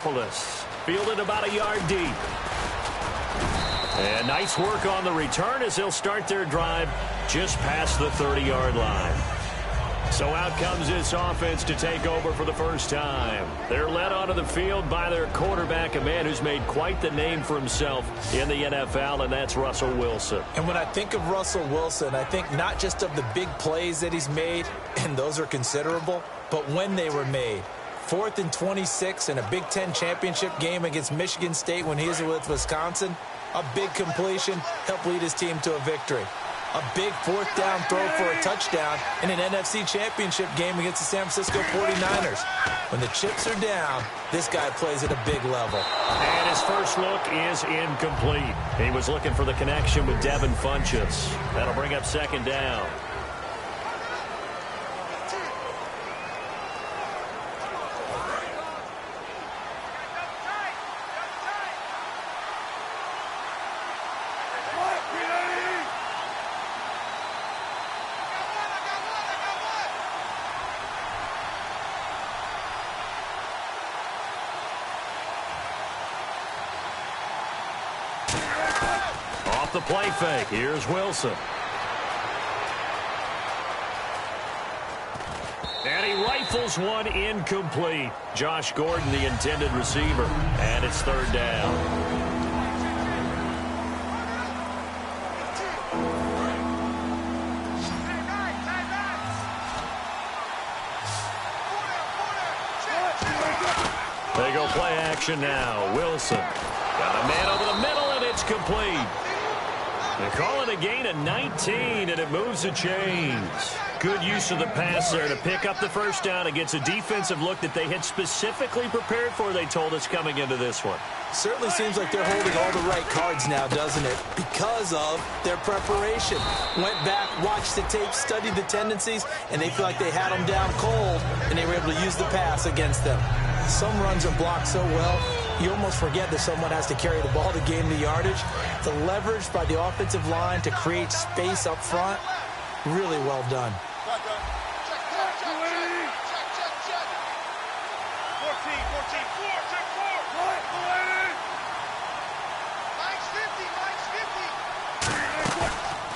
Fielded about a yard deep. And nice work on the return as they'll start their drive just past the 30-yard line. So out comes this offense to take over for the first time. They're led onto the field by their quarterback, a man who's made quite the name for himself in the NFL, and that's Russell Wilson. And when I think of Russell Wilson, I think not just of the big plays that he's made, and those are considerable, but when they were made. 4th and 26 in a Big Ten championship game against Michigan State when he was with Wisconsin. A big completion helped lead his team to a victory. A big 4th down throw for a touchdown in an NFC championship game against the San Francisco 49ers. When the chips are down, this guy plays at a big level. And his first look is incomplete. He was looking for the connection with Devin Funchess. That'll bring up 2nd down. Off the play fake, here's Wilson. And he rifles one incomplete. Josh Gordon, the intended receiver. And it's 3rd down. They go play action now. Wilson got a man over the middle, and it's complete. They call it a gain of 19, and it moves the chains. Good use of the pass there to pick up the first down against a defensive look that they had specifically prepared for, they told us, coming into this one. Certainly seems like they're holding all the right cards now, doesn't it? Because of their preparation. Went back, watched the tape, studied the tendencies, and they feel like they had them down cold, and they were able to use the pass against them. Some runs are blocked so well, you almost forget that someone has to carry the ball to gain the yardage. The leverage by the offensive line to create space up front, really well done.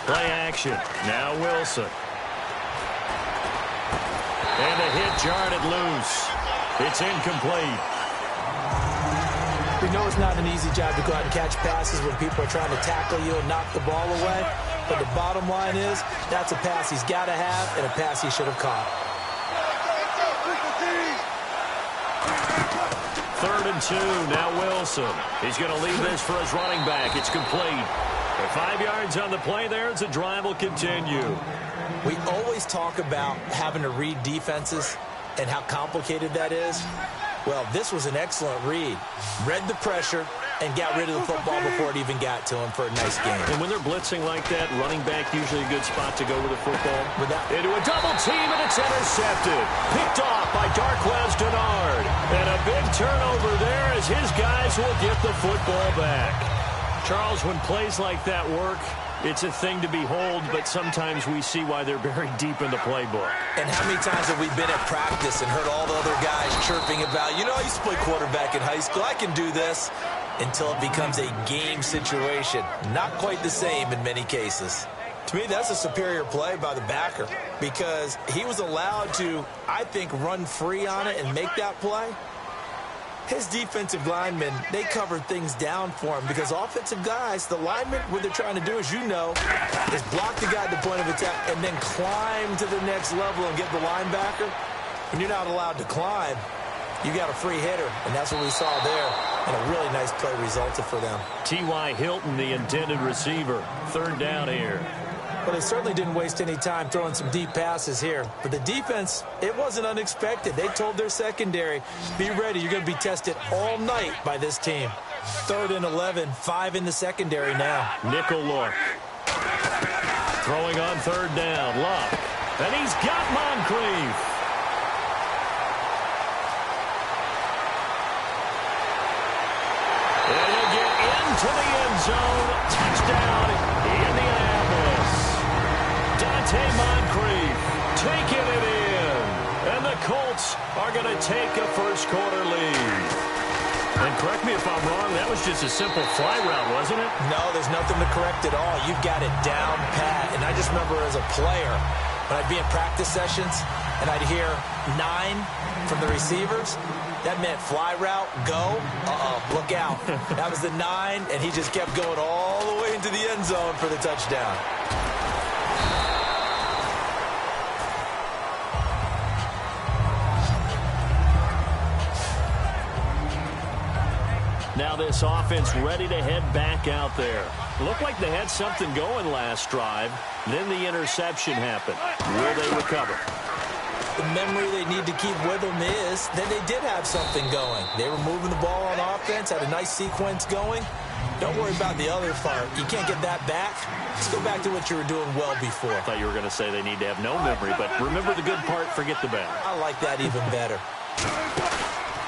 Play action. Now Wilson. And a hit jarred it loose. It's incomplete. We know it's not an easy job to go out and catch passes when people are trying to tackle you and knock the ball away. But the bottom line is, that's a pass he's got to have and a pass he should have caught. 3rd and 2. Now Wilson. He's going to leave this for his running back. It's complete. 5 yards on the play there as the drive will continue. We always talk about having to read defenses and how complicated that is. Well, this was an excellent read. Read the pressure and got rid of the football before it even got to him for a nice game. And when they're blitzing like that, running back usually a good spot to go with the football. Into a double team, and it's intercepted. Picked off by Darqueze Dennard. And a big turnover there as his guys will get the football back. Charles, when plays like that work, it's a thing to behold, but sometimes we see why they're buried deep in the playbook. And how many times have we been at practice and heard all the other guys chirping about, you know, I used to play quarterback in high school, I can do this, until it becomes a game situation. Not quite the same in many cases. To me, that's a superior play by the backer because he was allowed to, I think, run free on it and make that play. His defensive linemen, they covered things down for him because offensive guys, the linemen, what they're trying to do, as you know, is block the guy at the point of attack and then climb to the next level and get the linebacker. When you're not allowed to climb, you got a free hitter, and that's what we saw there, and a really nice play resulted for them. T.Y. Hilton, the intended receiver. 3rd down here. Well, they certainly didn't waste any time throwing some deep passes here. But the defense, it wasn't unexpected. They told their secondary, be ready. You're going to be tested all night by this team. 3rd and 11, 5 in the secondary now. Nickel look. Throwing on 3rd down. Luck. And he's got Moncrief. And he'll get into the end zone. Touchdown, Indianapolis. Donte Moncrief taking it in. And the Colts are going to take a first quarter lead. And correct me if I'm wrong, that was just a simple fly route, wasn't it? No, there's nothing to correct at all. You've got it down pat. And I just remember as a player, when I'd be in practice sessions and I'd hear 9 from the receivers, that meant fly route, go, look out. That was the 9, and he just kept going all the way into the end zone for the touchdown. Now this offense ready to head back out there. Looked like they had something going last drive. Then the interception happened. Will they recover? The memory they need to keep with them is that they did have something going. They were moving the ball on offense, had a nice sequence going. Don't worry about the other part. You can't get that back. Let's go back to what you were doing well before. I thought you were going to say they need to have no memory, but remember the good part, forget the bad. I like that even better.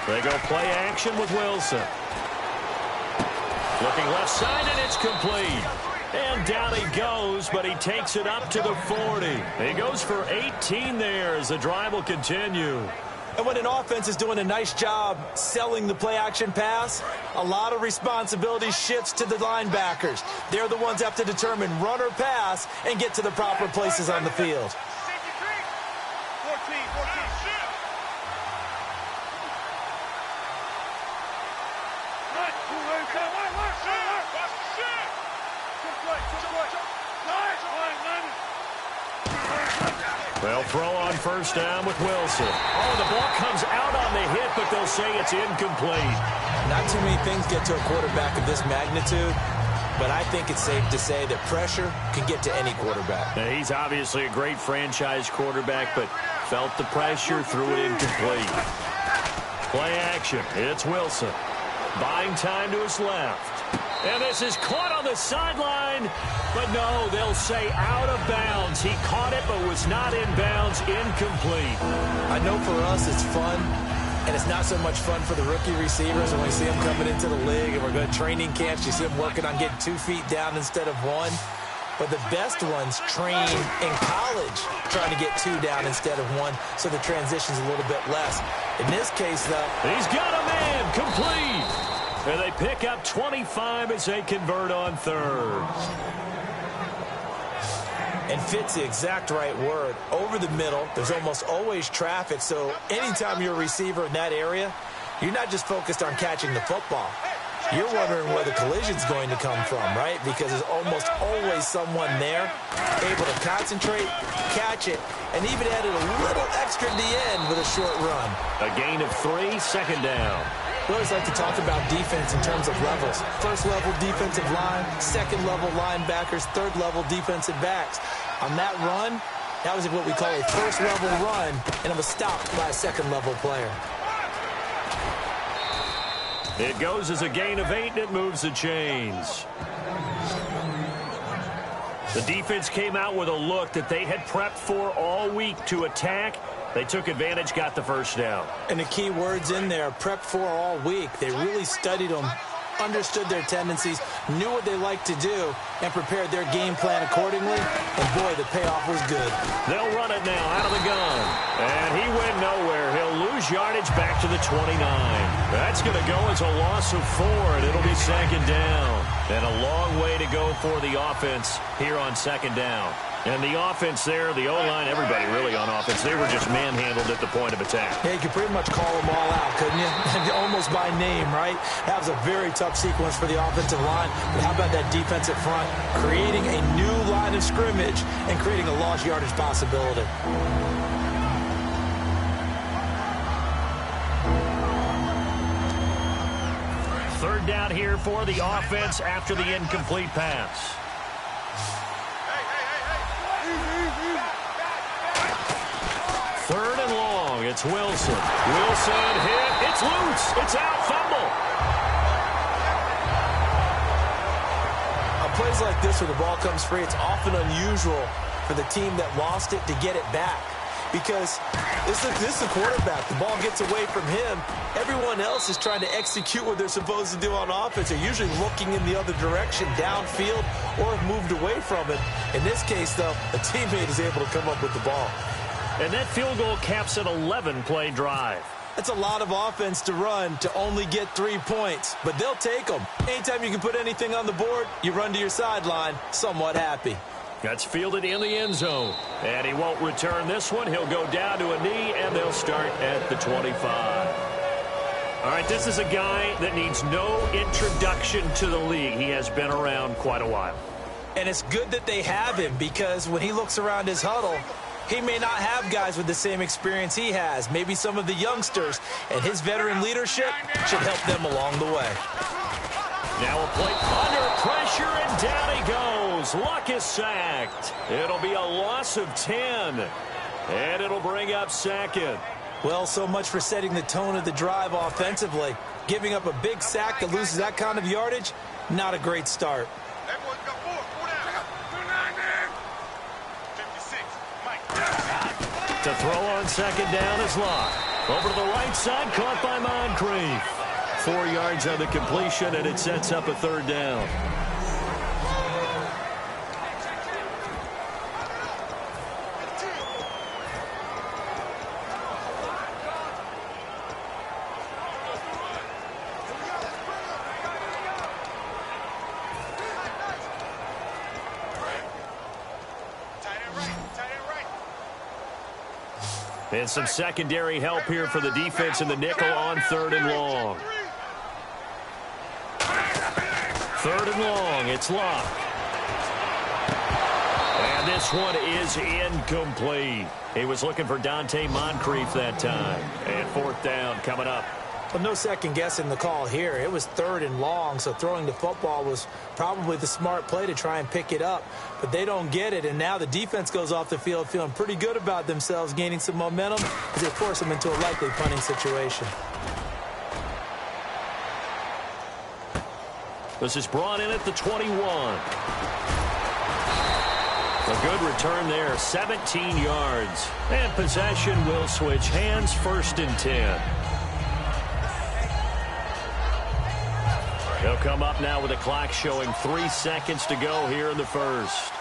They go play action with Wilson. Looking left side, and it's complete. And down he goes, but he takes it up to the 40. He goes for 18 there as the drive will continue. And when an offense is doing a nice job selling the play-action pass, a lot of responsibility shifts to the linebackers. They're the ones that have to determine run or pass and get to the proper places on the field. They'll throw on first down with Wilson. Oh, the ball comes out on the hit, but they'll say it's incomplete. Not too many things get to a quarterback of this magnitude, but I think it's safe to say that pressure can get to any quarterback. Now, he's obviously a great franchise quarterback, but felt the pressure, threw it incomplete. Play action. It's Wilson. Buying time to his left. And this is caught on the sideline. But no, they'll say out of bounds. He caught it but was not in bounds. Incomplete. I know for us it's fun, and it's not so much fun for the rookie receivers when we see them coming into the league and we're going to training camps. You see them working on getting 2 feet down instead of 1. But the best ones train in college trying to get 2 down instead of 1, so the transition's a little bit less. In this case, though, he's got a man complete. And they pick up 25 as they convert on third. And fits the exact right word. Over the middle, there's almost always traffic, so anytime you're a receiver in that area, you're not just focused on catching the football. You're wondering where the collision's going to come from, right? Because there's almost always someone there able to concentrate, catch it, and even added a little extra at the end with a short run. A gain of 3, second down. We always like to talk about defense in terms of levels. First-level defensive line, second-level linebackers, third-level defensive backs. On that run, that was what we call a first-level run, and it was stopped by a second-level player. It goes as a gain of 8, and it moves the chains. The defense came out with a look that they had prepped for all week to attack. They took advantage, got the first down. And the key words in there, prepped for all week. They really studied them, understood their tendencies, knew what they liked to do, and prepared their game plan accordingly. And, boy, the payoff was good. They'll run it now out of the gun. And he went nowhere. He'll lose yardage back to the 29. That's going to go as a loss of 4, and it'll be second down. And a long way to go for the offense here on second down. And the offense there, the O-line, everybody really on offense, they were just manhandled at the point of attack. Yeah, you could pretty much call them all out, couldn't you? Almost by name, right? That was a very tough sequence for the offensive line. But how about that defensive front? Creating a new line of scrimmage and creating a lost yardage possibility. Third down here for the offense after the incomplete pass. Third and long. It's Wilson. Wilson hit. It's loose. It's out. Fumble. On plays like this where the ball comes free, it's often unusual for the team that lost it to get it back. Because this is the quarterback. The ball gets away from him. Everyone else is trying to execute what they're supposed to do on offense. They're usually looking in the other direction, downfield, or have moved away from it. In this case, though, a teammate is able to come up with the ball. And that field goal caps an 11-play drive. That's a lot of offense to run to only get 3 points, but they'll take them. Anytime you can put anything on the board, you run to your sideline somewhat happy. That's fielded in the end zone, and he won't return this one. He'll go down to a knee, and they'll start at the 25. All right, this is a guy that needs no introduction to the league. He has been around quite a while. And it's good that they have him, because when he looks around his huddle, he may not have guys with the same experience he has, maybe some of the youngsters, and his veteran leadership should help them along the way. Now a play under pressure, and down he goes. Luck is sacked. It'll be a loss of 10, and it'll bring up second. Well, so much for setting the tone of the drive offensively. Giving up a big sack that loses that kind of yardage, not a great start. To throw on second down is Locke. Over to the right side, caught by Moncrief. 4 yards on the completion, and it sets up a third down. And some secondary help here for the defense in the nickel on 3rd and long. 3rd and long, it's Locke. And this one is incomplete. He was looking for Dante Moncrief that time. And 4th down coming up. Well, no second guessing the call here. It was 3rd and long, so throwing the football was probably the smart play to try and pick it up. But they don't get it, and now the defense goes off the field feeling pretty good about themselves, gaining some momentum as they force them into a likely punting situation. This is brought in at the 21. A good return there, 17 yards. And possession will switch hands, 1st and 10. They'll come up now with a clock showing 3 seconds to go here in the first.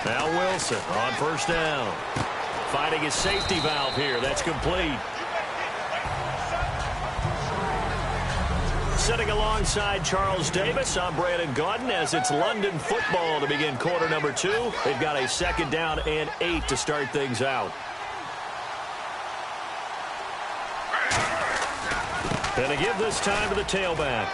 Now Wilson on 1st down. Finding his safety valve here. That's complete. Sitting alongside Charles Davis, I'm Brandon Gaudin as it's London football to begin quarter number 2. They've got a 2nd down and 8 to start things out. And to give this time to the tailback.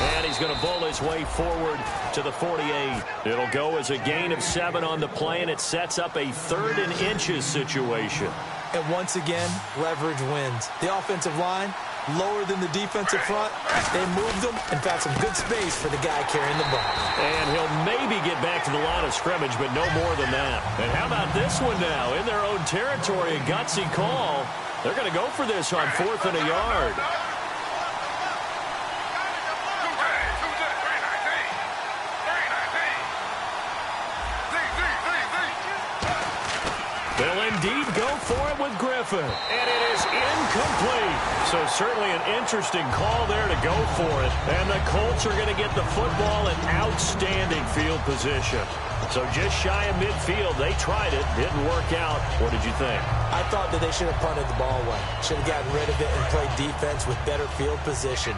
And he's going to bowl his way forward to the 48. It'll go as a gain of 7 on the play, and it sets up a 3rd and inches situation. And once again, leverage wins. The offensive line, lower than the defensive front. They moved them and found some good space for the guy carrying the ball. And he'll maybe get back to the line of scrimmage, but no more than that. And how about this one now? In their own territory, a gutsy call. They're going to go for this on 4th and a yard. They'll indeed go for it with Griffin. And it is incomplete. So certainly an interesting call there to go for it. And the Colts are going to get the football in outstanding field position. So just shy of midfield. They tried it. Didn't work out. What did you think? I thought that they should have punted the ball away. Should have gotten rid of it and played defense with better field position.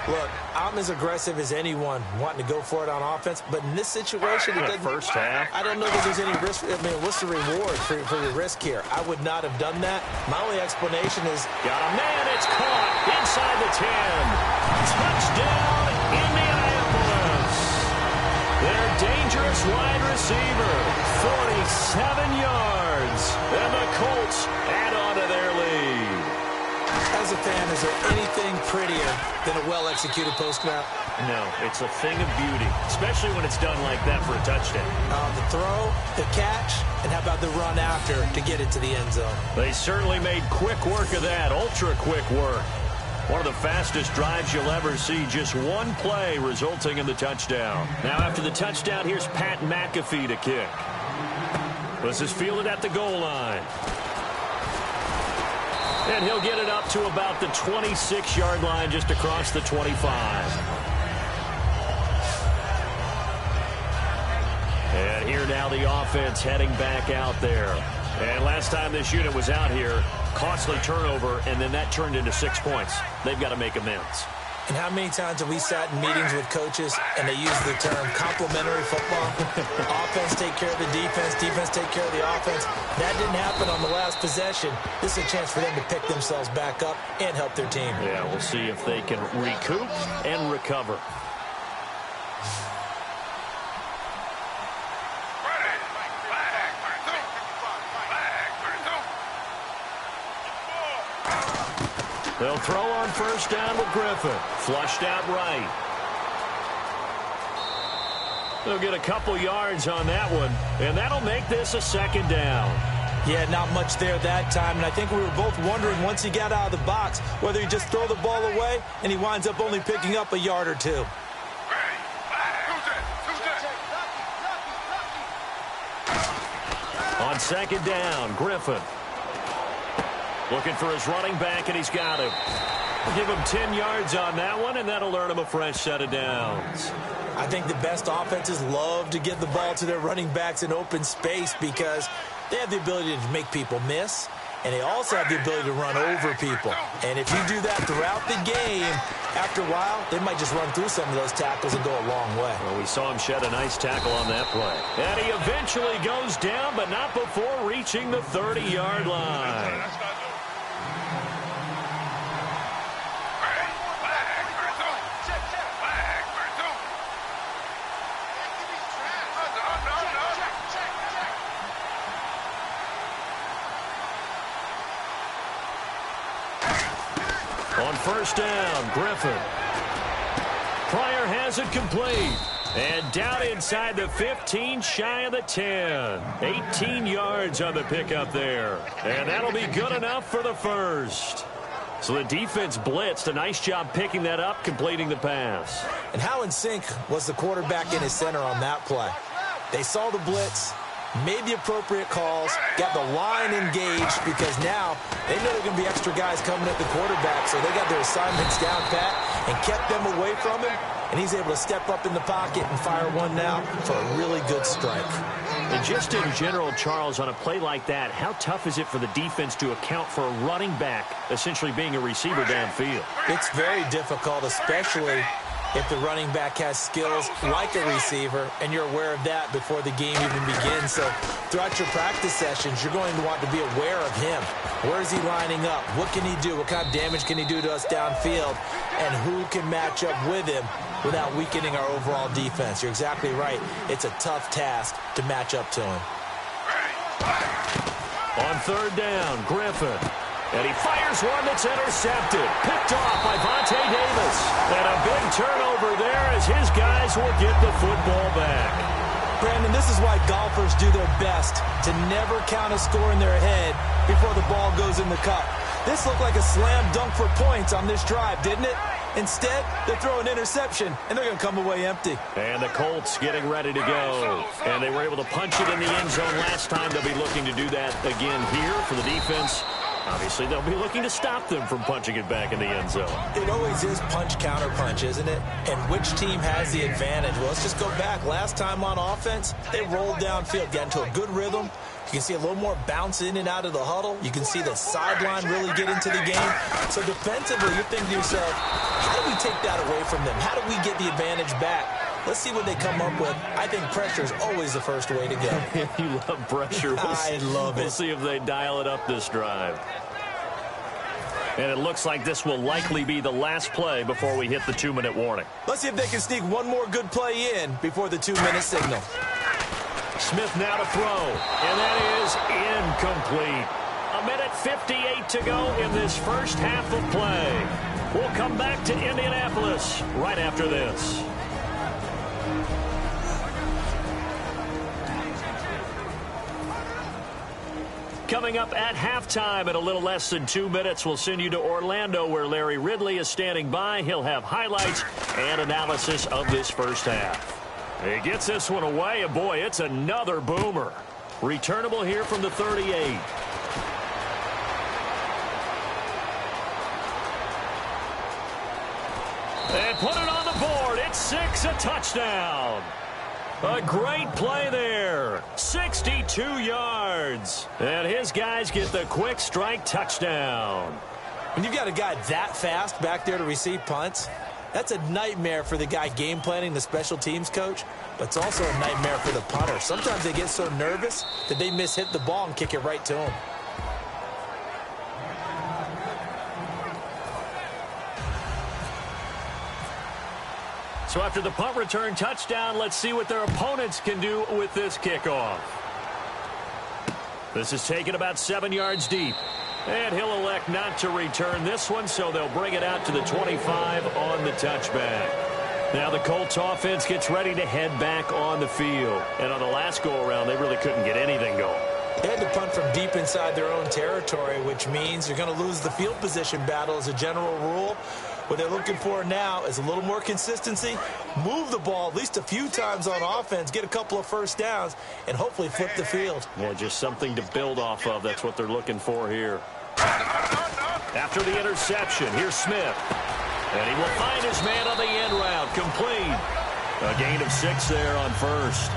Look, I'm as aggressive as anyone wanting to go for it on offense, but in this situation, it doesn't. First half. I don't know that there's any risk. I mean, what's the reward for your risk here? I would not have done that. My only explanation is. Got a man, it's caught inside the 10. Touchdown, Indianapolis. Their dangerous wide receiver, 47 yards. And the Colts add on to their lead. As a fan, is there anything prettier than a well-executed post route? No, it's a thing of beauty, especially when it's done like that for a touchdown. The throw, the catch, and how about the run after to get it to the end zone? They certainly made quick work of that, ultra-quick work. One of the fastest drives you'll ever see. Just one play resulting in the touchdown. Now after the touchdown, here's Pat McAfee to kick. This is fielded at the goal line. And he'll get it up to about the 26-yard line, just across the 25. And here now the offense heading back out there. And last time this unit was out here, costly turnover, and then that turned into 6 points. They've got to make amends. And how many times have we sat in meetings with coaches and they use the term complementary football? Offense take care of the defense, defense take care of the offense. That didn't happen on the last possession. This is a chance for them to pick themselves back up and help their team. Yeah, we'll see if they can recoup and recover. They'll throw on first down with Griffin. Flushed out right. They'll get a couple yards on that one, and that'll make this a second down. Yeah, not much there that time, and I think we were both wondering once he got out of the box whether he just throw the ball away and he winds up only picking up a yard or two. On second down, Griffin. Looking for his running back, and he's got him. We'll give him 10 yards on that one, and that'll earn him a fresh set of downs. I think the best offenses love to get the ball to their running backs in open space because they have the ability to make people miss, and they also have the ability to run over people. And if you do that throughout the game, after a while, they might just run through some of those tackles and go a long way. Well, we saw him shed a nice tackle on that play. And he eventually goes down, but not before reaching the 30-yard line. On first down, Griffin. Pryor has it complete. And down inside the 15, shy of the 10. 18 yards on the pickup there. And that'll be good enough for the first. So the defense blitzed. A nice job picking that up, completing the pass. And how in sync was the quarterback in his center on that play? They saw the blitz, made the appropriate calls, got the line engaged because now they know there are going to be extra guys coming at the quarterback, so they got their assignments down pat and kept them away from him, and he's able to step up in the pocket and fire one now for a really good strike. And just in general, Charles, on a play like that, how tough is it for the defense to account for a running back essentially being a receiver downfield? It's very difficult, especially if the running back has skills like a receiver, and you're aware of that before the game even begins. So throughout your practice sessions, you're going to want to be aware of him. Where is he lining up? What can he do? What kind of damage can he do to us downfield? And who can match up with him without weakening our overall defense? You're exactly right. It's a tough task to match up to him. On third down, Griffin. And he fires one that's intercepted. Picked off by Vontae Davis. And a big turnover there as his guys will get the football back. Brandon, this is why golfers do their best to never count a score in their head before the ball goes in the cup. This looked like a slam dunk for points on this drive, didn't it? Instead, they throw an interception, and they're going to come away empty. And the Colts getting ready to go. And they were able to punch it in the end zone last time. They'll be looking to do that again here for the defense. Obviously, they'll be looking to stop them from punching it back in the end zone. It always is punch-counter-punch, isn't it? And which team has the advantage? Well, let's just go back. Last time on offense, they rolled downfield, got into a good rhythm. You can see a little more bounce in and out of the huddle. You can see the sideline really get into the game. So defensively, you're thinking to yourself, how do we take that away from them? How do we get the advantage back? Let's see what they come up with. I think pressure is always the first way to go. You love pressure. I love it. We'll see if they dial it up this drive. And it looks like this will likely be the last play before we hit the 2-minute warning. Let's see if they can sneak one more good play in before the 2-minute signal. Smith now to throw, and that is incomplete. 1:58 to go in this first half of play. We'll come back to Indianapolis right after this. coming up at halftime in a little less than 2 minutes. We'll send you to Orlando, where Larry Ridley is standing by. He'll have highlights and analysis of this first half. He gets this one away, and boy, it's another boomer. Returnable here from the 38. And put it on the board. It's 6, a touchdown. A great play there. 62 yards. And his guys get the quick strike touchdown. When you've got a guy that fast back there to receive punts, that's a nightmare for the guy game planning, the special teams coach, but it's also a nightmare for the punter. Sometimes they get so nervous that they mishit the ball and kick it right to him. So after the punt return touchdown, let's see what their opponents can do with this kickoff. This is taken about 7 yards deep. And he'll elect not to return this one, so they'll bring it out to the 25 on the touchback. Now the Colts offense gets ready to head back on the field. And on the last go-around, they really couldn't get anything going. They had to punt from deep inside their own territory, which means you're going to lose the field position battle as a general rule. What they're looking for now is a little more consistency, move the ball at least a few times on offense, get a couple of first downs, and hopefully flip the field. Yeah, just something to build off of. That's what they're looking for here. After the interception, here's Smith. And he will find his man on the end route, complete. A gain of 6 there on first.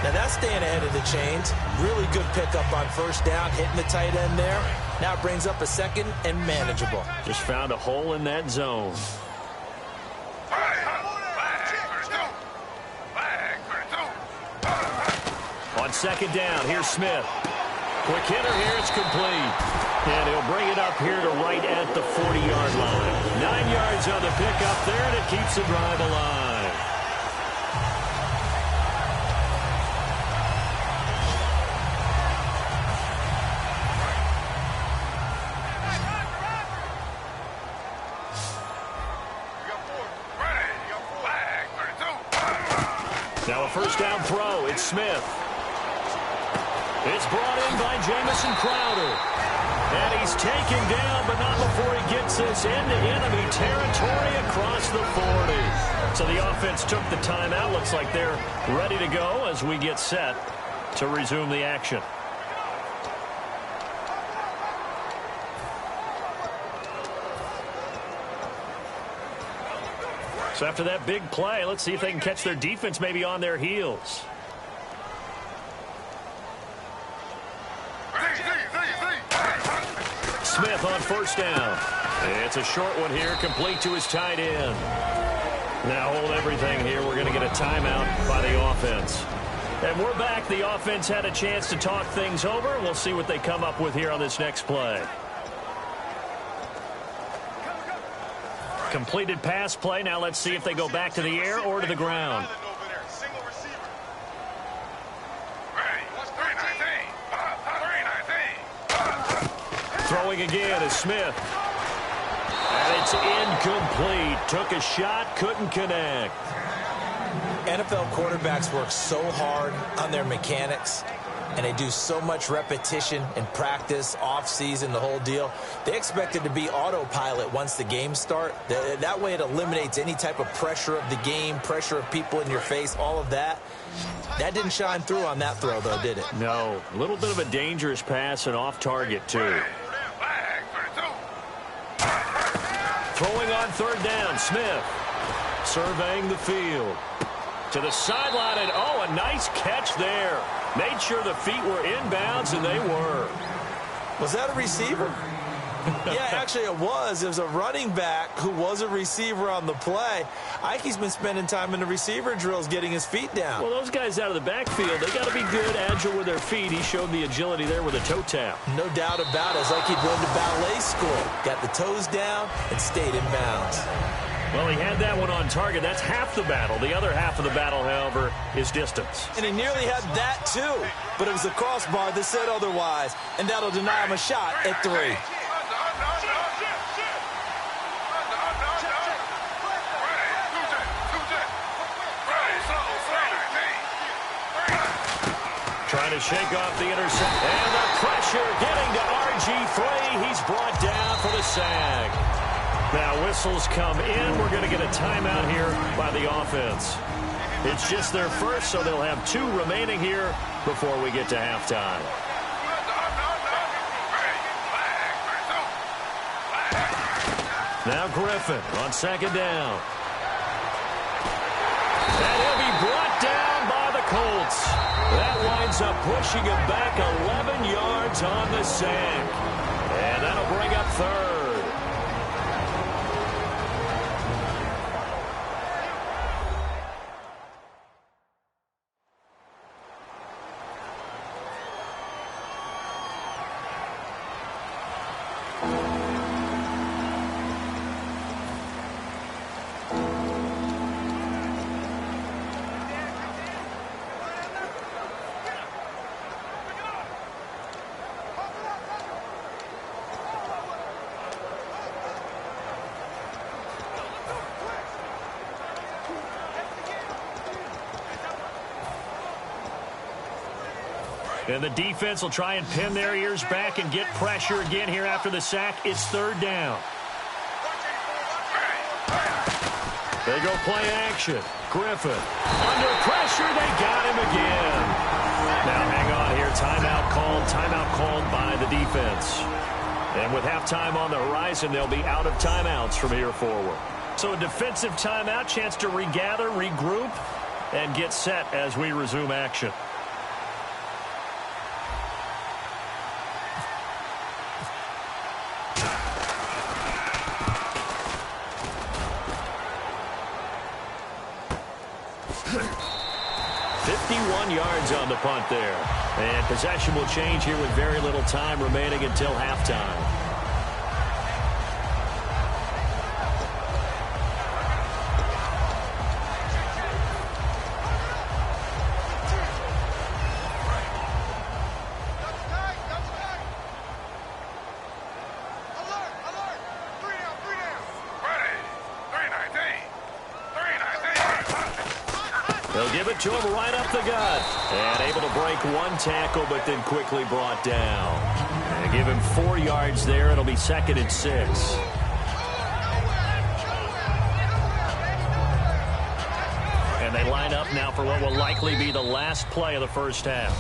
Now that's staying ahead of the chains. Really good pickup on first down, hitting the tight end there. Now it brings up a second and manageable. Just found a hole in that zone. On second down, here's Smith. Quick hitter here, it's complete. And he'll bring it up here to right at the 40-yard line. 9 yards on the pickup there, and it keeps the drive alive. Now a first down throw. It's Smith. It's brought in by Jamison Crowder. And he's taken down, but not before he gets this into enemy territory across the 40. So the offense took the timeout. Looks like they're ready to go as we get set to resume the action. So after that big play, let's see if they can catch their defense maybe on their heels. Smith on first down. It's a short one here, complete to his tight end. Now hold everything here. We're going to get a timeout by the offense. And we're back. The offense had a chance to talk things over. We'll see what they come up with here on this next play. Completed pass play. Now let's see if they go back to the air or to the ground. Throwing again is Smith. And it's incomplete. Took a shot, couldn't connect. NFL quarterbacks work so hard on their mechanics, and they do so much repetition and practice, off-season, the whole deal. They expect it to be autopilot once the games start. That way it eliminates any type of pressure of the game, pressure of people in your face, all of that. That didn't shine through on that throw, though, did it? No. A little bit of a dangerous pass and off target, too. Throwing on third down, Smith. Surveying the field. To the sideline, and oh, a nice catch there. Made sure the feet were inbounds, and they were. Was that a receiver? Yeah, actually it was. It was a running back who was a receiver on the play. Ikey's been spending time in the receiver drills getting his feet down. Well, those guys out of the backfield, they got to be good, agile with their feet. He showed the agility there with a toe tap. No doubt about it. It's like he'd run to ballet school. Got the toes down and stayed in bounds. Well, he had that one on target. That's half the battle. The other half of the battle, however, is distance. And he nearly had that, too. But it was the crossbar that said otherwise. And that'll deny him a shot at 3. Trying to shake off the intercept. And the pressure getting to RG3. He's brought down for the sack. Now whistles come in. We're going to get a timeout here by the offense. It's just their first, so they'll have 2 remaining here before we get to halftime. Now Griffin on second down. And he'll be brought down by the Colts. That winds up pushing him back 11 yards on the sack. And that'll bring up third. And the defense will try and pin their ears back and get pressure again here after the sack. It's third down. They go play action. Griffin under pressure. They got him again. Now hang on here. Timeout called by the defense. And with halftime on the horizon, they'll be out of timeouts from here forward. So a defensive timeout, chance to regather, regroup, and get set as we resume action. Yards on the punt there. And possession will change here with very little time remaining until halftime. They'll give it to him right up the gut. And able to break one tackle, but then quickly brought down. And give him 4 yards there. It'll be 2nd and 6. And they line up now for what will likely be the last play of the first half.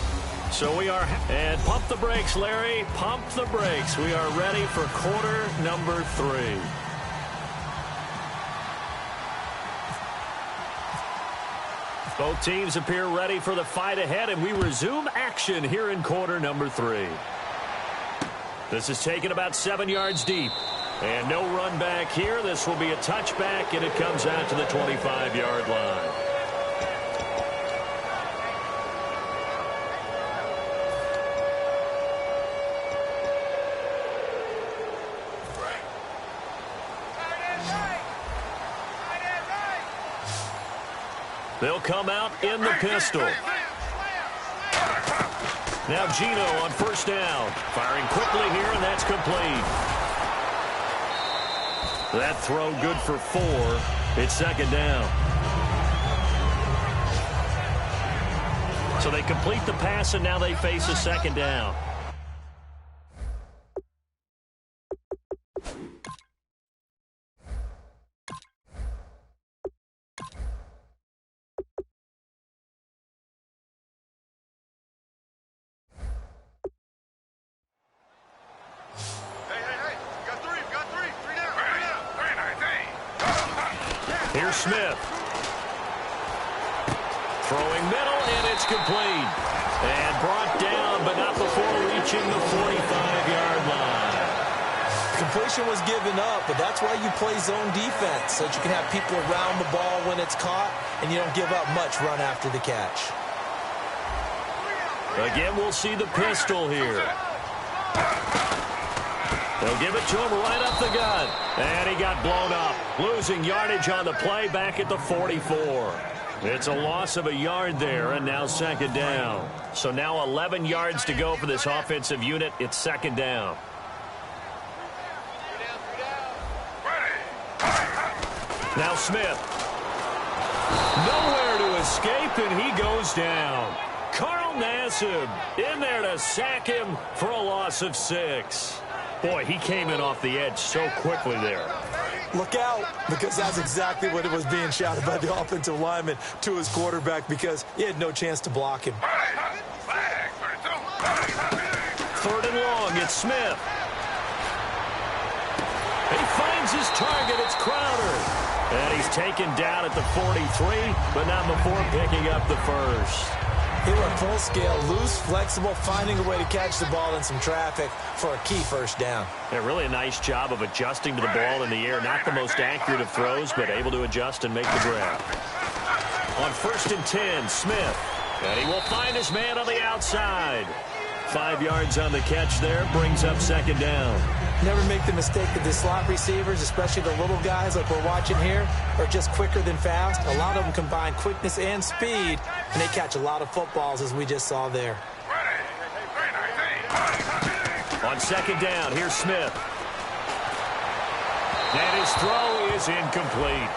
So we are, and pump the brakes, Larry. Pump the brakes. We are ready for quarter number 3. Both teams appear ready for the fight ahead, and we resume action here in quarter number 3. This is taken about 7 yards deep. And no run back here. This will be a touchback, and it comes out to the 25-yard line. They'll come out in the pistol. Now Gino on first down. Firing quickly here, and that's complete. That throw good for 4. It's 2nd down. So they complete the pass, and now they face a 2nd down. Here's Smith. Throwing middle, and it's complete. And brought down, but not before reaching the 45-yard line. Completion was given up, but that's why you play zone defense, so that you can have people around the ball when it's caught, and you don't give up much run after the catch. Again, we'll see the pistol here. They'll give it to him right up the gut. And he got blown up. Losing yardage on the play back at the 44. It's a loss of a yard there, and now 2nd down. So now 11 yards to go for this offensive unit. It's 2nd down. Now Smith. Nowhere to escape, and he goes down. Carl Nassib in there to sack him for a loss of 6. Boy, he came in off the edge so quickly there. Look out, because that's exactly what it was being shouted by the offensive lineman to his quarterback, because he had no chance to block him. 3rd and long, it's Smith. He finds his target, it's Crowder. And he's taken down at the 43, but not before picking up the first. He went full scale, loose, flexible, finding a way to catch the ball in some traffic for a key first down. Yeah, really a nice job of adjusting to the ball in the air. Not the most accurate of throws, but able to adjust and make the grab. On 1st and 10, Smith. And he will find his man on the outside. 5 yards on the catch there, brings up 2nd down. Never make the mistake that the slot receivers, especially the little guys like we're watching here, are just quicker than fast. A lot of them combine quickness and speed, and they catch a lot of footballs, as we just saw there. On 2nd down, here's Smith. And his throw is incomplete.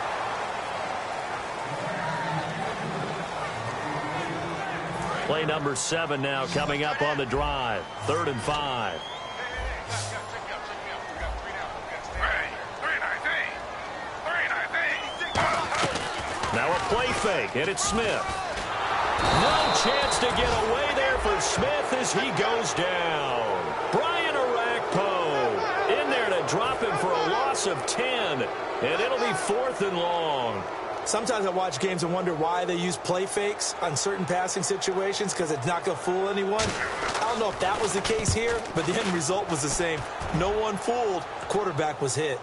Play number 7 now coming up on the drive. 3rd and 5. Now a play fake, and it's Smith. No chance to get away there for Smith as he goes down. Brian Orakpo in there to drop him for a loss of 10, and it'll be 4th and long. Sometimes I watch games and wonder why they use play fakes on certain passing situations, because it's not going to fool anyone. I don't know if that was the case here, but the end result was the same. No one fooled. Quarterback was hit.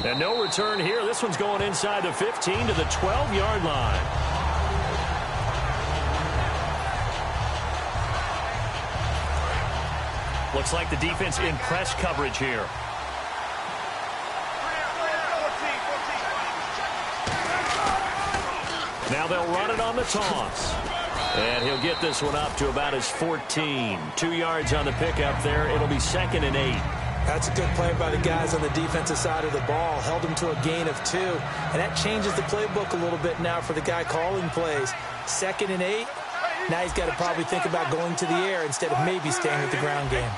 And no return here. This one's going inside the 15 to the 12-yard line. Looks like the defense in press coverage here. Now they'll run it on the toss. And he'll get this one up to about his 14. 2 yards on the pickup there. It'll be 2nd and 8. That's a good play by the guys on the defensive side of the ball. Held him to a gain of 2. And that changes the playbook a little bit now for the guy calling plays. 2nd and 8. Now he's got to probably think about going to the air instead of maybe staying with the ground game.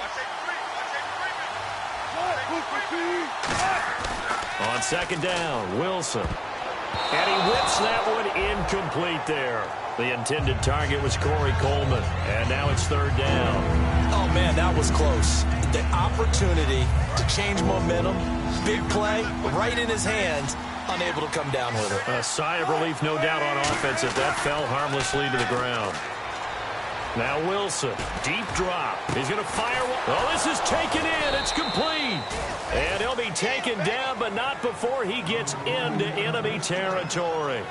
On 2nd down, Wilson. And he whips that one incomplete there. The intended target was Corey Coleman. And now it's 3rd down. Oh, man, that was close. The opportunity to change momentum, big play, right in his hands, unable to come down with it. A sigh of relief, no doubt, on offense if that fell harmlessly to the ground. Now Wilson, deep drop. He's going to fire one. Oh, this is taken in. It's complete. And he'll be taken down, but not before he gets into enemy territory.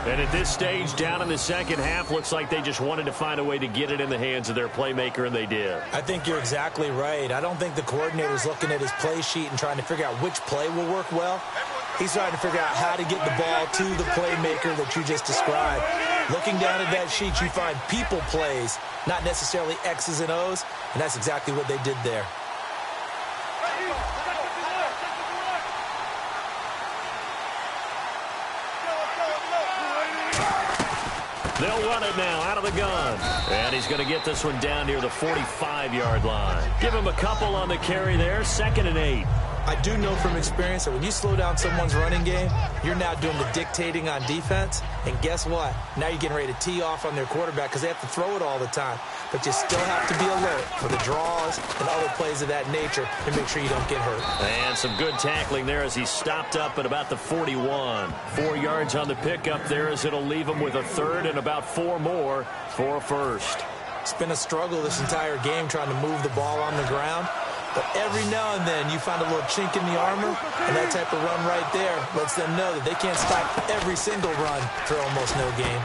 And at this stage, down in the second half, looks like they just wanted to find a way to get it in the hands of their playmaker, and they did. I think you're exactly right. I don't think the coordinator's looking at his play sheet and trying to figure out which play will work well. He's trying to figure out how to get the ball to the playmaker that you just described. Looking down at that sheet, you find people plays, not necessarily X's and O's, and that's exactly what they did there. They'll run it now out of the gun. And he's going to get this one down near the 45-yard line. Give him a couple on the carry there. 2nd and 8. I do know from experience that when you slow down someone's running game, you're now doing the dictating on defense. And guess what? Now you're getting ready to tee off on their quarterback because they have to throw it all the time. But you still have to be alert for the draws and other plays of that nature to make sure you don't get hurt. And some good tackling there as he stopped up at about the 41. 4 yards on the pickup there as it'll leave him with a 3rd and about 4 more for a first. It's been a struggle this entire game trying to move the ball on the ground. But every now and then you find a little chink in the armor, and that type of run right there lets them know that they can't stop every single run for almost no gain.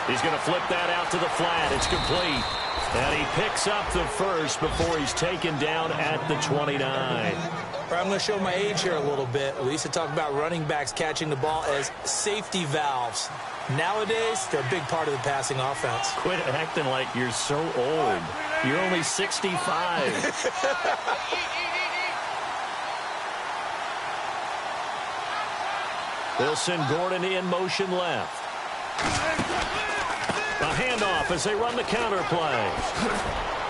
He's going to flip that out to the flat. It's complete. And he picks up the first before he's taken down at the 29. I'm going to show my age here a little bit. We used to talk about running backs catching the ball as safety valves. Nowadays, they're a big part of the passing offense. Quit acting like you're so old. You're only 65. They'll send Gordon in motion left. A handoff as they run the counter play.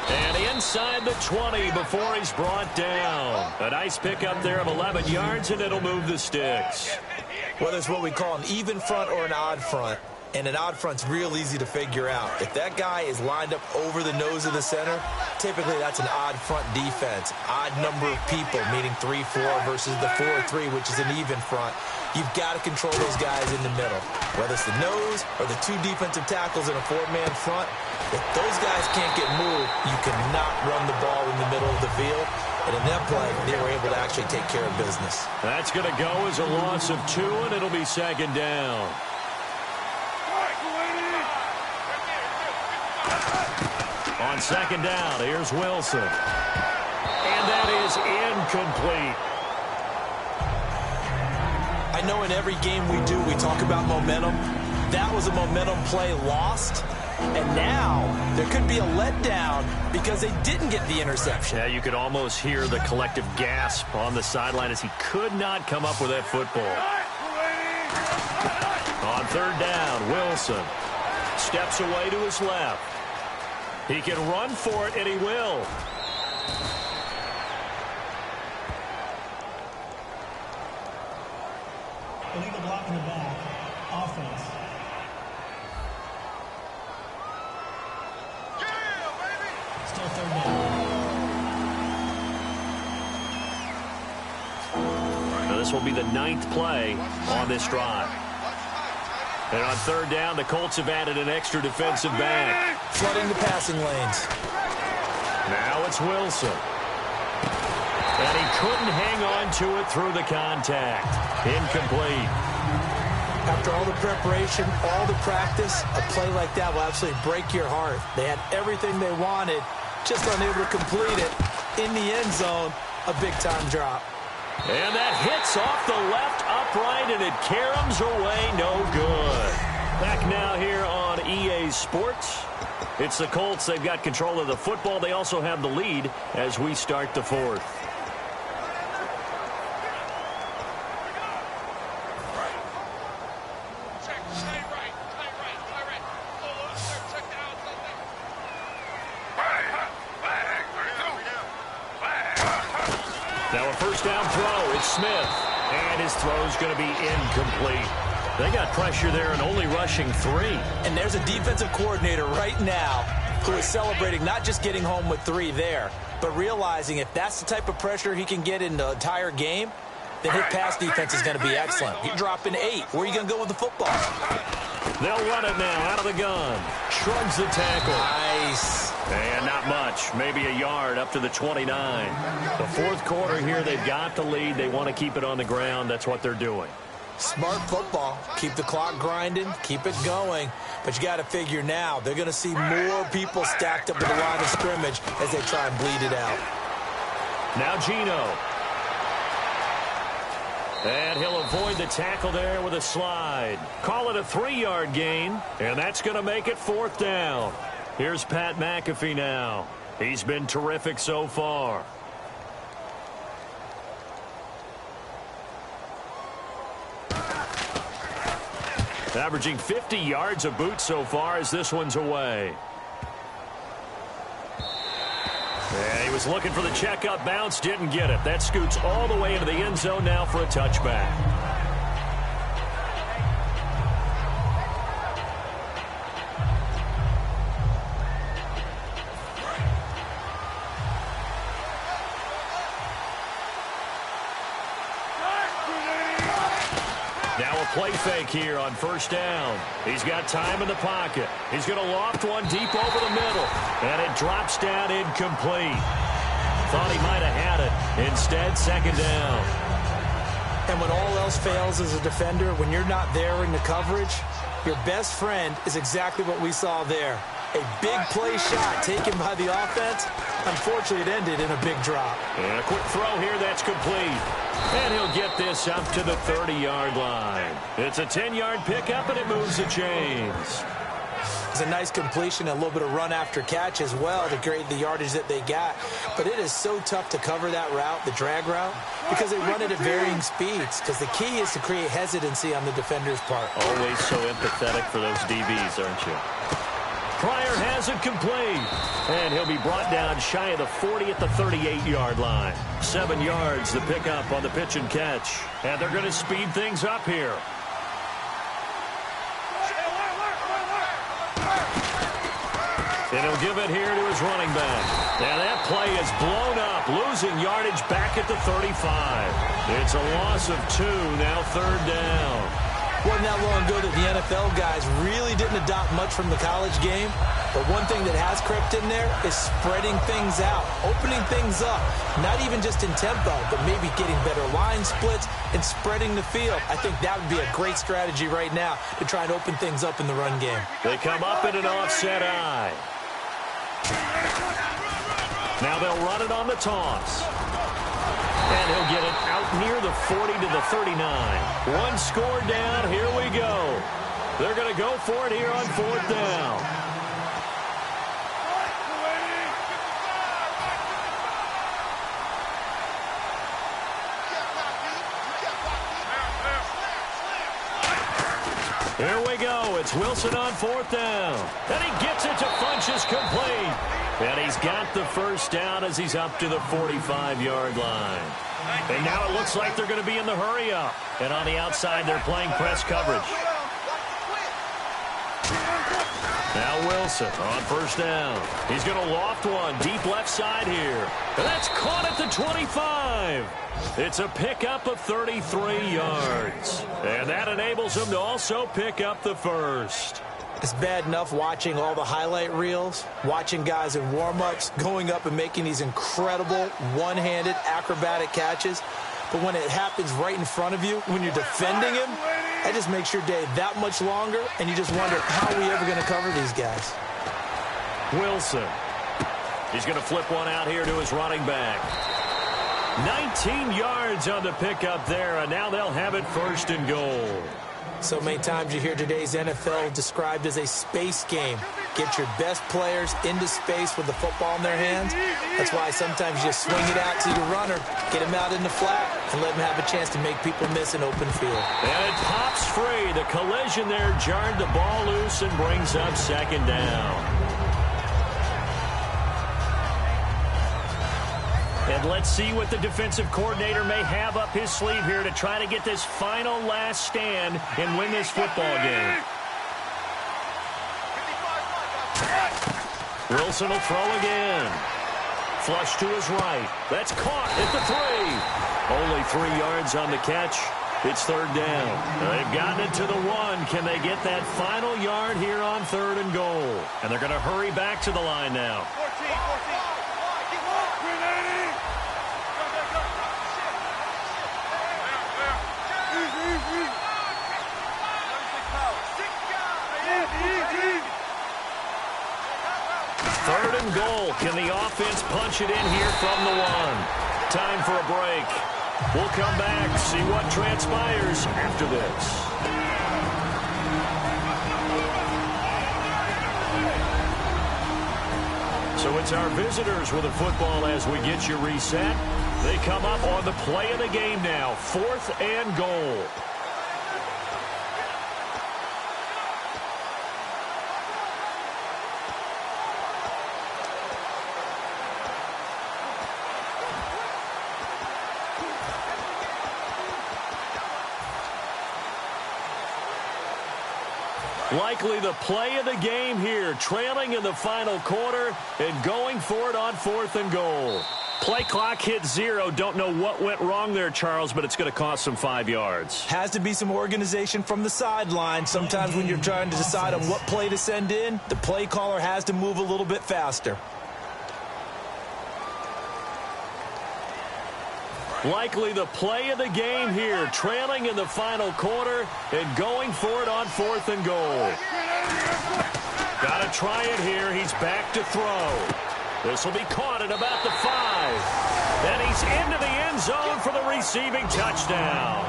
And inside the 20 before he's brought down. A nice pickup there of 11 yards, and it'll move the sticks. Well, that's what we call an even front or an odd front. And an odd front's real easy to figure out. If that guy is lined up over the nose of the center, typically that's an odd front defense. Odd number of people, meaning 3-4 versus the 4-3, which is an even front. You've got to control those guys in the middle. Whether it's the nose or the two defensive tackles in a four-man front, if those guys can't get moved, you cannot run the ball in the middle of the field. And in that play, they were able to actually take care of business. That's going to go as a loss of 2, and it'll be second down. On second down, here's Wilson. And that is incomplete. I know in every game we do, we talk about momentum. That was a momentum play lost. And now there could be a letdown because they didn't get the interception. Yeah, you could almost hear the collective gasp on the sideline as he could not come up with that football. On third down, Wilson steps away to his left. He can run for it, and he will. Illegal block in the back. Offense. Still third down. Now this will be the 9th play on this drive. And on third down, the Colts have added an extra defensive back. Flooding the passing lanes. Now it's Wilson. And he couldn't hang on to it through the contact. Incomplete. After all the preparation, all the practice, a play like that will absolutely break your heart. They had everything they wanted, just unable to complete it. In the end zone, a big-time drop. And that hits off the left upright, and it caroms away no good. Back now here on EA Sports. It's the Colts. They've got control of the football. They also have the lead as we start the fourth. Now a first down throw. It's Smith. And his throw's going to be incomplete. They got pressure there and only rushing 3. And there's a defensive coordinator right now who is celebrating not just getting home with 3 there, but realizing if that's the type of pressure he can get in the entire game, then his pass defense is going to be excellent. You're dropping 8. Where are you going to go with the football? They'll run it now out of the gun. Shrugs the tackle. Nice. And not much. Maybe a yard up to the 29. The fourth quarter here, they've got the lead. They want to keep it on the ground. That's what they're doing. Smart football. Keep the clock grinding. Keep it going. But you got to figure now, they're going to see more people stacked up at the line of scrimmage as they try and bleed it out. Now Geno. And he'll avoid the tackle there with a slide. Call it a 3-yard gain, and that's going to make it fourth down. Here's Pat McAfee now. He's been terrific so far. Averaging 50 yards a boot so far as this one's away. And he was looking for the checkup bounce, didn't get it. That scoots all the way into the end zone now for a touchback. Now a play fake here on first down. He's got time in the pocket. He's going to loft one deep over the middle. And it drops down incomplete. Thought he might have had it. Instead, second down. And when all else fails as a defender, when you're not there in the coverage, your best friend is exactly what we saw there. A big play shot taken by the offense. Unfortunately, it ended in a big drop. And a quick throw here that's complete. And he'll get this up to the 30-yard line. It's a 10-yard pickup, and it moves the chains. It's a nice completion, a little bit of run after catch as well to create the yardage that they got. But it is so tough to cover that route, the drag route, because they run it at varying speeds. Because the key is to create hesitancy on the defender's part. Always so empathetic for those DBs, aren't you? Pryor has it complete. And he'll be brought down shy of the 40 at the 38-yard line. 7 yards the pickup on the pitch and catch. And they're going to speed things up here. And he'll give it here to his running back. And that play is blown up, losing yardage back at the 35. It's a loss of 2, now 3rd down. Wasn't that long ago that the NFL guys really didn't adopt much from the college game. But one thing that has crept in there is spreading things out, opening things up. Not even just in tempo, but maybe getting better line splits and spreading the field. I think that would be a great strategy right now to try and open things up in the run game. They come up in an offset eye. Now they'll run it on the toss. And he'll get it out near the 40 to the 39. 1 score down. Here we go. They're going to go for it here on 4th down. Here we go. It's Wilson on 4th down. And he gets it to Funchess complete. And he's got the first down as he's up to the 45-yard line. And now it looks like they're going to be in the hurry up. And on the outside, they're playing press coverage. Now Wilson on 1st down. He's going to loft one deep left side here. And that's caught at the 25. It's a pickup of 33 yards. And that enables him to also pick up the first. It's bad enough watching all the highlight reels, watching guys in warm-ups going up and making these incredible one-handed acrobatic catches. But when it happens right in front of you, when you're defending him, that just makes your day that much longer, and you just wonder, how are we ever going to cover these guys? Wilson. He's going to flip one out here to his running back. 19 yards on the pickup there, and now they'll have it 1st and goal. So many times you hear today's NFL described as a space game. Get your best players into space with the football in their hands. That's why sometimes you just swing it out to your runner, get him out in the flat, and let him have a chance to make people miss an open field. And it pops free. The collision there jarred the ball loose and brings up 2nd down. And let's see what the defensive coordinator may have up his sleeve here to try to get this final last stand and win this football game. Wilson will throw again. Flush to his right. That's caught at the 3. Only 3 yards on the catch. It's 3rd down. They've gotten it to the 1. Can they get that final yard here on 3rd and goal? And they're going to hurry back to the line now. 14. Third and goal. Can the offense punch it in here from the 1? Time for a break. We'll come back, see what transpires after this. So it's our visitors with the football as we get you reset. They come up on the play of the game now. 4th and goal. Likely the play of the game here, trailing in the final quarter and going for it on 4th and goal. Play clock hit 0. Don't know what went wrong there, Charles, but it's going to cost them 5 yards. Has to be some organization from the sideline. Sometimes when you're trying to decide on what play to send in, the play caller has to move a little bit faster. Likely the play of the game here, trailing in the final quarter and going for it on 4th and goal. Got to try it here. He's back to throw. This will be caught at about the 5. And he's into the end zone for the receiving touchdown.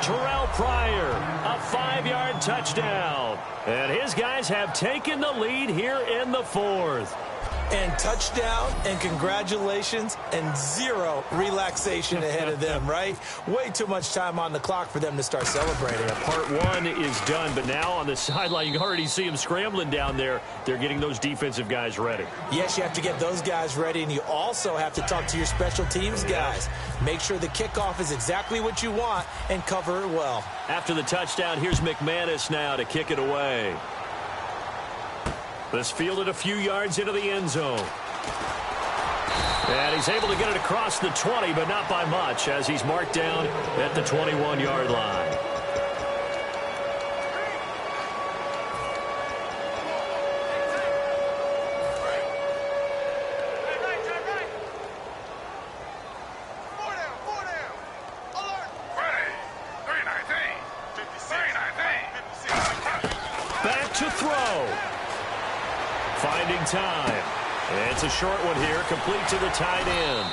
Terrell Pryor, a 5-yard touchdown. And his guys have taken the lead here in the fourth. And touchdown, and congratulations, and zero relaxation ahead of them, right? Way too much time on the clock for them to start celebrating. Part one is done, but now on the sideline, you can already see them scrambling down there. They're getting those defensive guys ready. Yes, you have to get those guys ready, and you also have to talk to your special teams guys. Make sure the kickoff is exactly what you want and cover it well. After the touchdown, here's McManus now to kick it away. This fielded a few yards into the end zone. And he's able to get it across the 20, but not by much, as he's marked down at the 21-yard line. Back to throw. Finding time. And it's a short one here, complete to the tight end.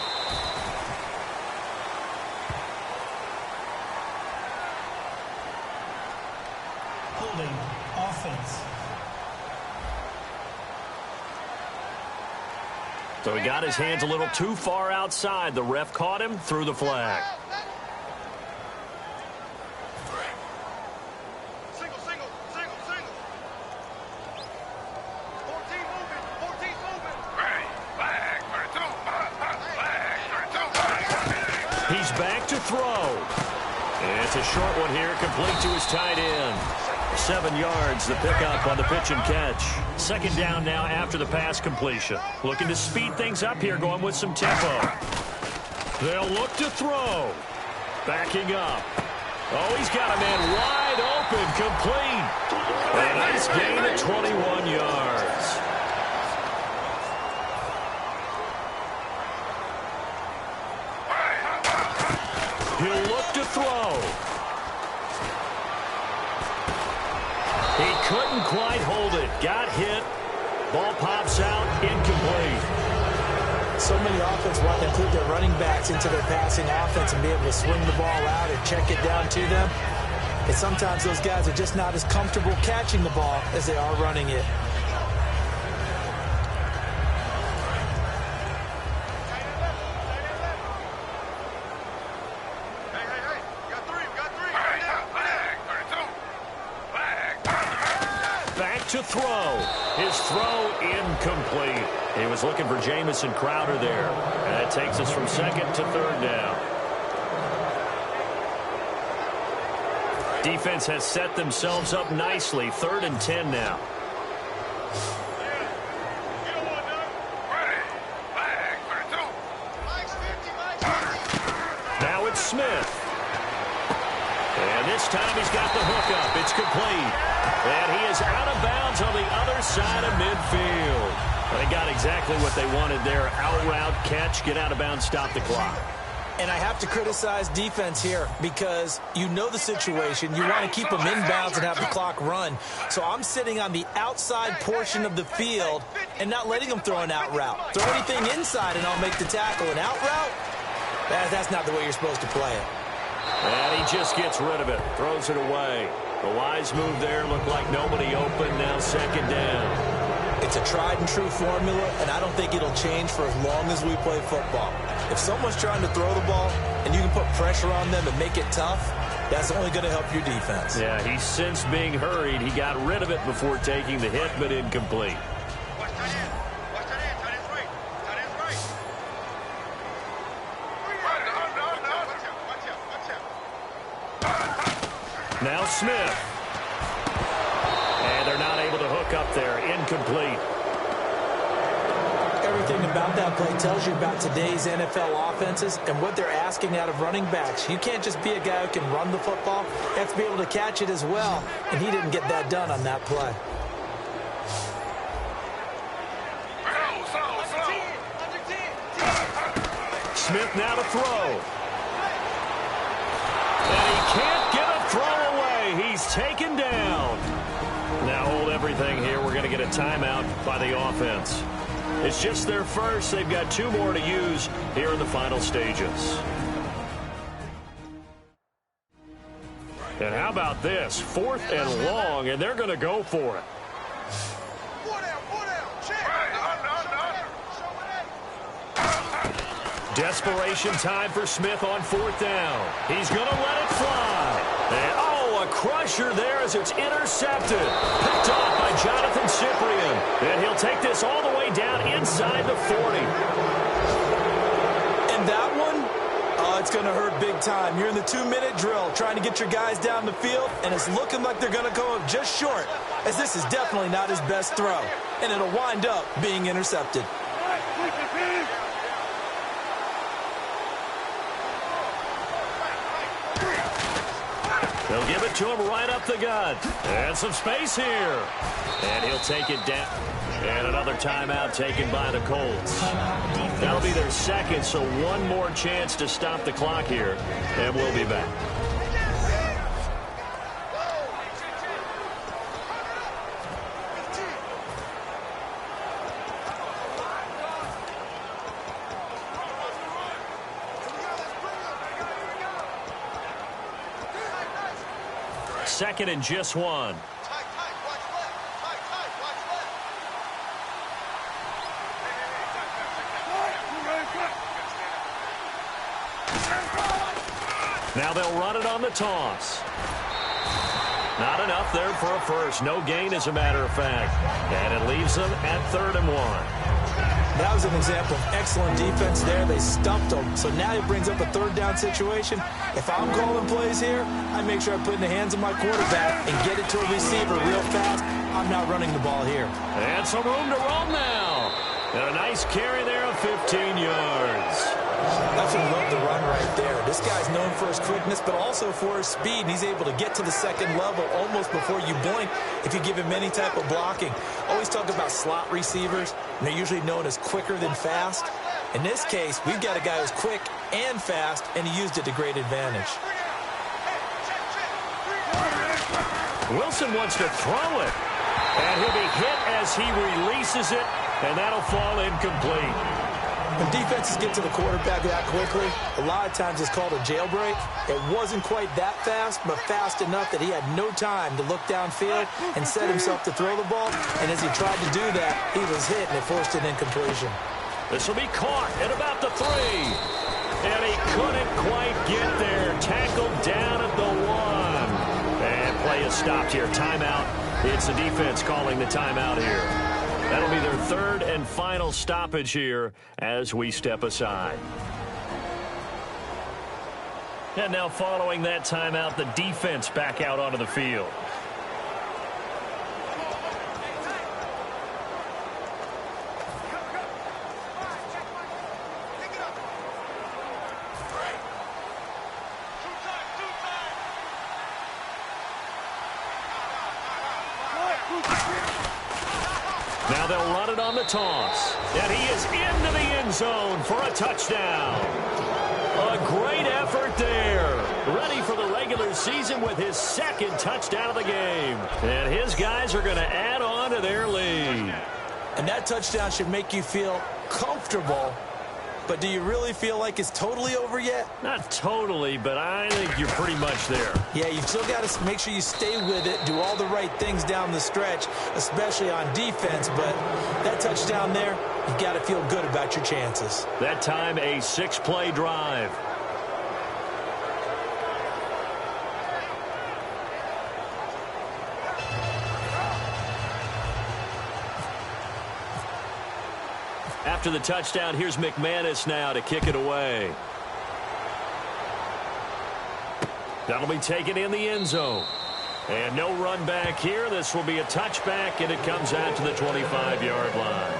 Holding offense. So he got his hands a little too far outside. The ref caught him, threw the flag. He's back to throw. And it's a short one here, complete to his tight end. 7 yards, the pickup on the pitch and catch. Second down now after the pass completion. Looking to speed things up here, going with some tempo. They'll look to throw. Backing up. Oh, he's got a man wide open, complete. A nice gain of 21 yards. He'll look to throw. He couldn't quite hold it. Got hit. Ball pops out. Incomplete. So many offenses want to include their running backs into their passing offense and be able to swing the ball out or check it down to them. And sometimes those guys are just not as comfortable catching the ball as they are running it. To throw. His throw incomplete. He was looking for Jamison Crowder there. And that takes us from second to third down. Defense has set themselves up nicely. 3rd and 10 now. Now it's Smith. And this time he's got the hook up. It's complete. And he is out of bounds on the other side of midfield. They got exactly what they wanted there. Out route, catch, get out of bounds, stop the clock. And I have to criticize defense here because you know the situation. You want to keep them in bounds and have the clock run. So I'm sitting on the outside portion of the field and not letting them throw an out route. Throw anything inside and I'll make the tackle. An out route? That's not the way you're supposed to play it. And he just gets rid of it. Throws it away. A wise move there. Looked like nobody open. Now second down. It's a tried and true formula, and I don't think it'll change for as long as we play football. If someone's trying to throw the ball and you can put pressure on them and make it tough, that's only going to help your defense. Yeah, he sensed being hurried. He got rid of it before taking the hit, but incomplete. Now Smith. And they're not able to hook up there. Incomplete. Everything about that play tells you about today's NFL offenses and what they're asking out of running backs. You can't just be a guy who can run the football. You have to be able to catch it as well, and he didn't get that done on that play. Smith now to throw. And he can't get a throw away. He's taken down. Now hold everything here. We're going to get a timeout by the offense. It's just their first. They've got 2 more to use here in the final stages. And how about this? 4th and long, and they're going to go for it. Desperation time for Smith on 4th down. He's going to let it fly. And, oh, a crusher there as it's intercepted. Picked off by Jonathan Cyprien. And he'll take this all the way down inside the 40. And that one, it's going to hurt big time. You're in the 2-minute drill trying to get your guys down the field, and it's looking like they're going to go up just short, as this is definitely not his best throw. And it'll wind up being intercepted. They'll give it to him right up the gut. And some space here. And he'll take it down. And another timeout taken by the Colts. That'll be their second, so one more chance to stop the clock here. And we'll be back. Second and just one. Now they'll run it on the toss. Not enough there for a first. No gain, as a matter of fact. And it leaves them at 3rd and 1. That was an example of excellent defense there. They stumped them. So now it brings up a 3rd down situation. If I'm calling plays here, I make sure I put it in the hands of my quarterback and get it to a receiver real fast. I'm not running the ball here. And some room to roam now. And a nice carry there of 15 yards. That's what I love the run right there. This guy's known for his quickness, but also for his speed. He's able to get to the second level almost before you blink if you give him any type of blocking. Always talk about slot receivers, and they're usually known as quicker than fast. In this case, we've got a guy who's quick and fast, and he used it to great advantage. Wilson wants to throw it, and he'll be hit as he releases it, and that'll fall incomplete. When defenses get to the quarterback that quickly, a lot of times it's called a jailbreak. It wasn't quite that fast, but fast enough that he had no time to look downfield and set himself to throw the ball. And as he tried to do that, he was hit, and it forced an incompletion. This will be caught at about the 3. And he couldn't quite get there. Tackled down at the 1. And play is stopped here. Timeout. It's the defense calling the timeout here. That'll be their 3rd and final stoppage here as we step aside. And now following that timeout, the defense back out onto the field. Now they'll run it on the toss. And he is into the end zone for a touchdown. A great effort there. Ready for the regular season with his 2nd touchdown of the game. And his guys are going to add on to their lead. And that touchdown should make you feel comfortable. But do you really feel like it's totally over yet? Not totally, but I think you're pretty much there. Yeah, you've still got to make sure you stay with it, do all the right things down the stretch, especially on defense. But that touchdown there, you've got to feel good about your chances. That time, a 6-play drive. After the touchdown, here's McManus now to kick it away. That'll be taken in the end zone. And no run back here. This will be a touchback, and it comes out to the 25-yard line.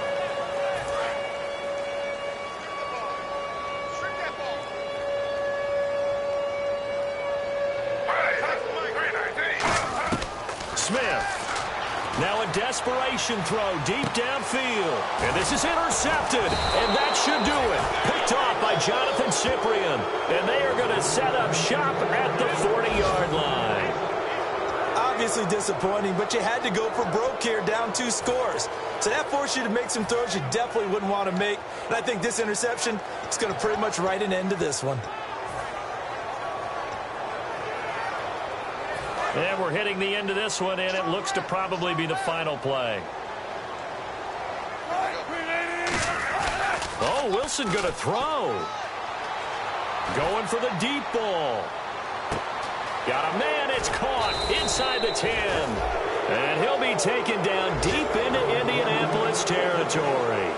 Smith. Now a desperation throw deep downfield. And this is intercepted. And that should do it. Picked off by Jonathan Cyprien. And they are going to set up shop at the 40-yard line. Obviously disappointing, but you had to go for broke here, down 2 scores. So that forced you to make some throws you definitely wouldn't want to make. And I think this interception is going to pretty much write an end to this one. And we're hitting the end of this one, and it looks to probably be the final play. Oh, Wilson going to throw. Going for the deep ball. Got a man, it's caught inside the 10. And he'll be taken down deep into Indianapolis territory.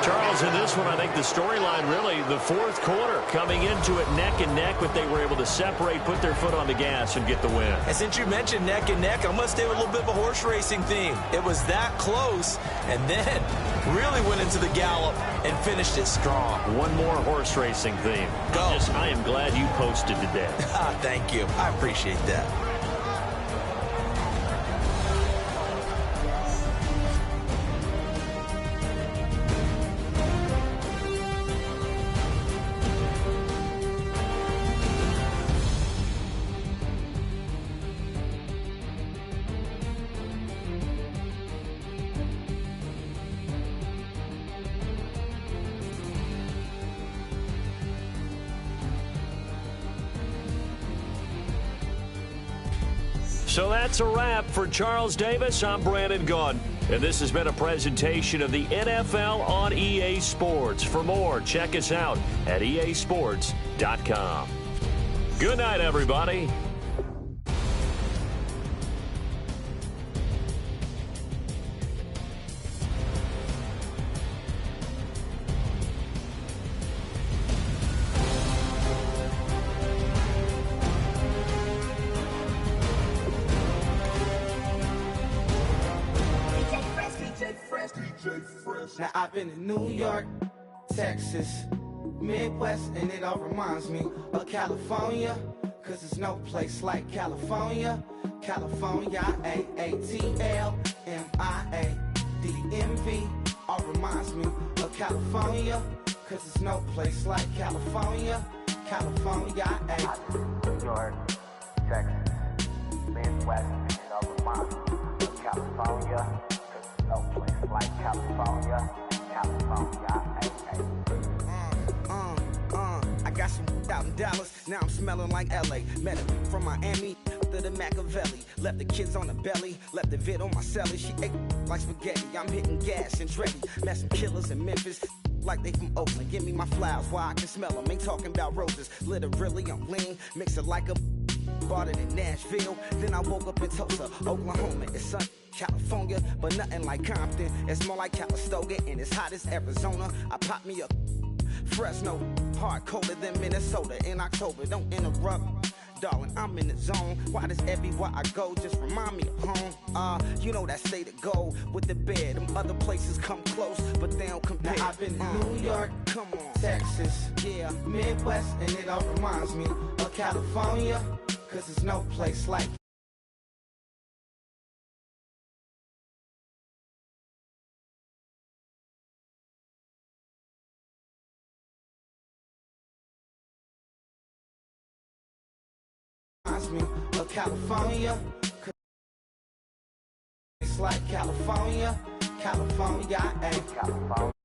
Charles, in this one, I think the storyline really, the fourth quarter, coming into it neck and neck, but they were able to separate, put their foot on the gas, and get the win. And since you mentioned neck and neck, I'm going to stay with a little bit of a horse racing theme. It was that close, and then really went into the gallop and finished it strong. One more horse racing theme. Go. I am glad you posted today. Thank you. I appreciate that. So that's a wrap for Charles Davis. I'm Brandon Gaudin, and this has been a presentation of the NFL on EA Sports. For more, check us out at easports.com. Good night, everybody. Now I've been in New York, Texas, Midwest, and it all reminds me of California, cause there's no place like California. California, A-A-T-L-M-I-A-D-M-V, all reminds me of California, cause there's no place like California. California, New York, Texas, Midwest, and it all reminds me of California. No place like California, California, I got some out in Dallas, now I'm smelling like LA. Met her from Miami to the Machiavelli. Left the kids on the belly, left the vid on my celly. She ate like spaghetti, I'm hitting gas and Dreddy. Met some killers in Memphis, like they from Oakland. Give me my flowers while I can smell them. Ain't talking about roses, literally I'm lean. Mix it like a bought it in Nashville, then I woke up in Tulsa, Oklahoma. It's sun, California, but nothing like Compton. It's more like Calistoga, and it's hot as Arizona. I pop me up Fresno, hard colder than Minnesota in October. Don't interrupt, darling, I'm in the zone. Why does everywhere I go just remind me of home? You know that state of gold with the bed. Them other places come close, but they don't compare. Now I've been in New York, come on, Texas, yeah, Midwest, and it all reminds me of California. Cause there's no place like me of California. It's like California, California, California.